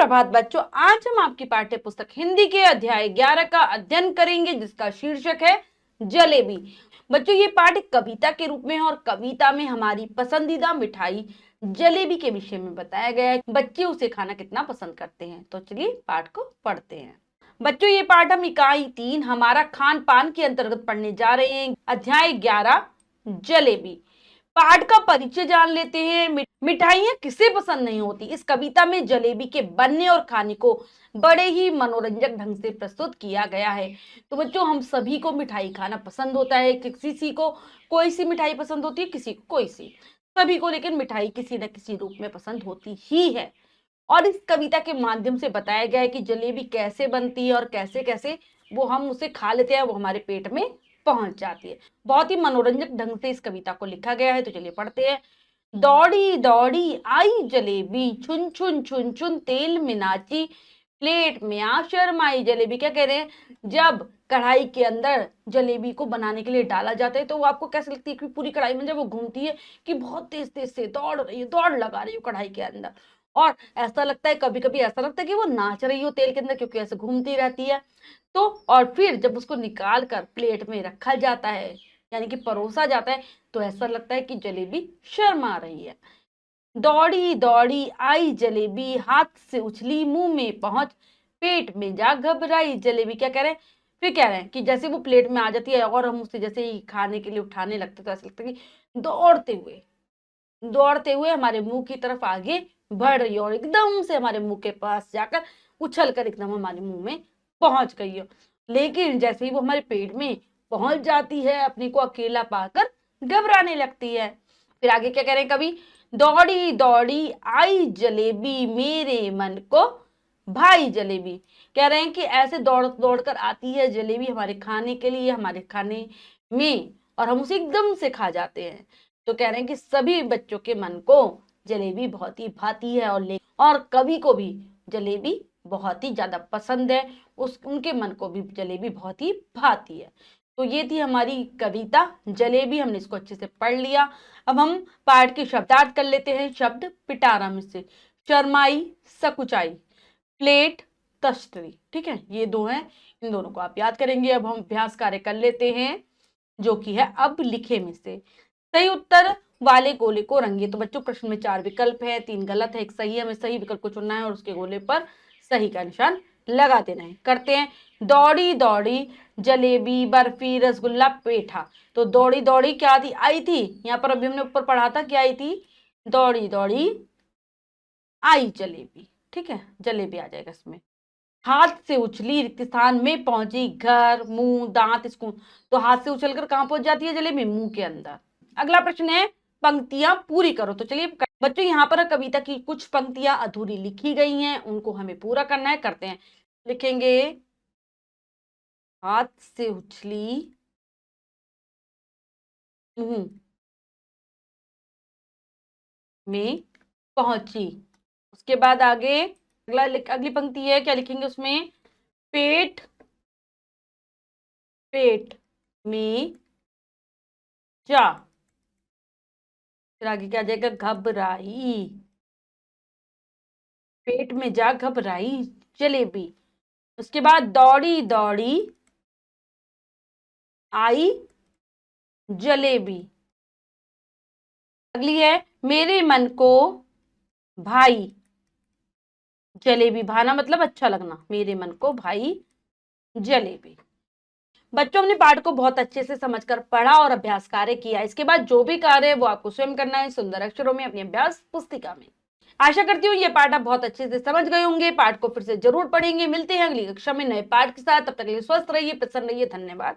सुप्रभात बच्चों, आज हम आपकी पाठ्य पुस्तक हिंदी के अध्याय 11 का अध्ययन करेंगे जिसका शीर्षक है जलेबी। बच्चों, ये पाठ एक कविता के रूप में है और कविता में हमारी पसंदीदा मिठाई जलेबी के विषय में बताया गया है। बच्चे उसे खाना कितना पसंद करते हैं। तो चलिए पाठ को पढ़ते हैं। बच्चों, ये पाठ हम इकाई 3 हमारा खान पान के अंतर्गत पढ़ने जा रहे हैं। अध्याय 11 जलेबी। पाठ का परिचय जान लेते हैं। मिठाइयाँ किसे पसंद नहीं होती। इस कविता में जलेबी के बनने और खाने को बड़े ही मनोरंजक ढंग से प्रस्तुत किया गया है। तो बच्चों, हम सभी को मिठाई खाना पसंद होता है। किसी को कोई सी मिठाई पसंद होती है, किसी को कोई सी, सभी को लेकिन मिठाई किसी न किसी रूप में पसंद होती ही है। और इस कविता के माध्यम से बताया गया है कि जलेबी कैसे बनती है और कैसे कैसे वो हम उसे खा लेते हैं, वो हमारे पेट में पहुंच जाती है। बहुत ही मनोरंजक ढंग से इस कविता को लिखा गया है। तो चलिए पढ़ते हैं। दौड़ी दौड़ी आई जलेबी, छुन छुन छुन छुन तेल में नाची, प्लेट में आ शर्माई जलेबी। क्या कह रहे हैं, जब कढ़ाई के अंदर जलेबी को बनाने के लिए डाला जाता है तो वो आपको कैसे लगती है कि पूरी कढ़ाई में जब वो घूमती है कि बहुत तेज तेज से दौड़ रही है, दौड़ लगा रही हो कढ़ाई के अंदर, और ऐसा लगता है, कभी कभी ऐसा लगता है कि वो नाच रही हो तेल के अंदर, क्योंकि ऐसे घूमती रहती है। तो और फिर जब उसको निकाल कर प्लेट में रखा जाता है, यानी कि परोसा जाता है, तो ऐसा लगता है कि जलेबी शर्मा रही है। दौड़ी दौड़ी आई जलेबी, हाथ से उछली मुंह में पहुंच, पेट में जा घबराई जलेबी। क्या कह रहे हैं, फिर कह रहे हैं कि जैसे वो प्लेट में आ जाती है और हम उसे जैसे ही खाने के लिए उठाने लगते तो ऐसा लगता है कि दौड़ते हुए हमारे मुंह की तरफ आगे बढ़ रही हो और एकदम से हमारे मुंह के पास जाकर उछल कर एकदम हमारे मुंह में पहुंच गई हो। लेकिन जैसे ही वो हमारे पेट में पहुंच जाती है, अपने को अकेला पाकर घबराने लगती है। फिर आगे क्या कह रहे हैं कवि, दौड़ी दौड़ी आई जलेबी, मेरे मन को भाई जलेबी। कह रहे हैं कि ऐसे दौड़ दौड़ कर आती है जलेबी हमारे खाने के लिए, हमारे खाने में, और हम उसे एकदम से खा जाते हैं। तो कह रहे हैं कि सभी बच्चों के मन को जलेबी बहुत ही भाती है और कवि को भी जलेबी बहुत ही ज्यादा पसंद है। उनके मन को भी जलेबी बहुत ही भाती है। तो ये थी हमारी कविता जलेबी, हमने इसको अच्छे से पढ़ लिया। अब हम पाठ के शब्दार्थ कर लेते हैं। शब्द पिटारा में से, शर्माई, सकुचाई, प्लेट, तश्तरी। ठीक है, ये दो हैं, इन दोनों को आप याद करेंगे। अब हम अभ्यास कार्य कर लेते हैं, जो कि है अब लिखे में से। सही उत्तर वाले गोले को रंगिए। तो बच्चों, प्रश्न में 4 विकल्प है, 3 गलत है, 1 सही है। हमें सही विकल्प को चुनना है और उसके गोले पर सही का निशान लगा देना है। करते हैं। दौड़ी दौड़ी जलेबी, बर्फी, रसगुल्ला, पेठा। तो दौड़ी दौड़ी क्या थी, आई थी। यहाँ पर अभी हमने ऊपर पढ़ा था क्या आई थी, दौड़ी दौड़ी आई जलेबी। ठीक है, जलेबी आ जाएगा इसमें। हाथ से उछली, रिक्त स्थान में पहुंची, घर, मुंह, दांत, स्कून। तो हाथ से उछलकर कहां पहुंच जाती है जलेबी, मुंह के अंदर। अगला प्रश्न है, पंक्तियां पूरी करो। तो चलिए बच्चों, यहाँ पर कविता की कुछ पंक्तियां अधूरी लिखी गई हैं, उनको हमें पूरा करना है। करते हैं। लिखेंगे, हाथ से उछली मुंह में पहुंची। उसके बाद आगे अगली पंक्ति है, क्या लिखेंगे उसमें, पेट में जा। फिर आगे क्या आ जाएगा, घबराई, पेट में जा घबराई जलेबी। उसके बाद दौड़ी दौड़ी आई जलेबी। अगली है, मेरे मन को भाई जलेबी। भाना मतलब अच्छा लगना, मेरे मन को भाई जलेबी। बच्चों, हमने पाठ को बहुत अच्छे से समझकर पढ़ा और अभ्यास कार्य किया। इसके बाद जो भी कार्य है वो आपको स्वयं करना है सुंदर अक्षरों में अपनी अभ्यास पुस्तिका में। आशा करती हूँ ये पाठ आप बहुत अच्छे से समझ गए होंगे। पाठ को फिर से जरूर पढ़ेंगे। मिलते हैं अगली कक्षा में नए पाठ के साथ। तब तक के लिए स्वस्थ रहिए, प्रसन्न रहिए। धन्यवाद।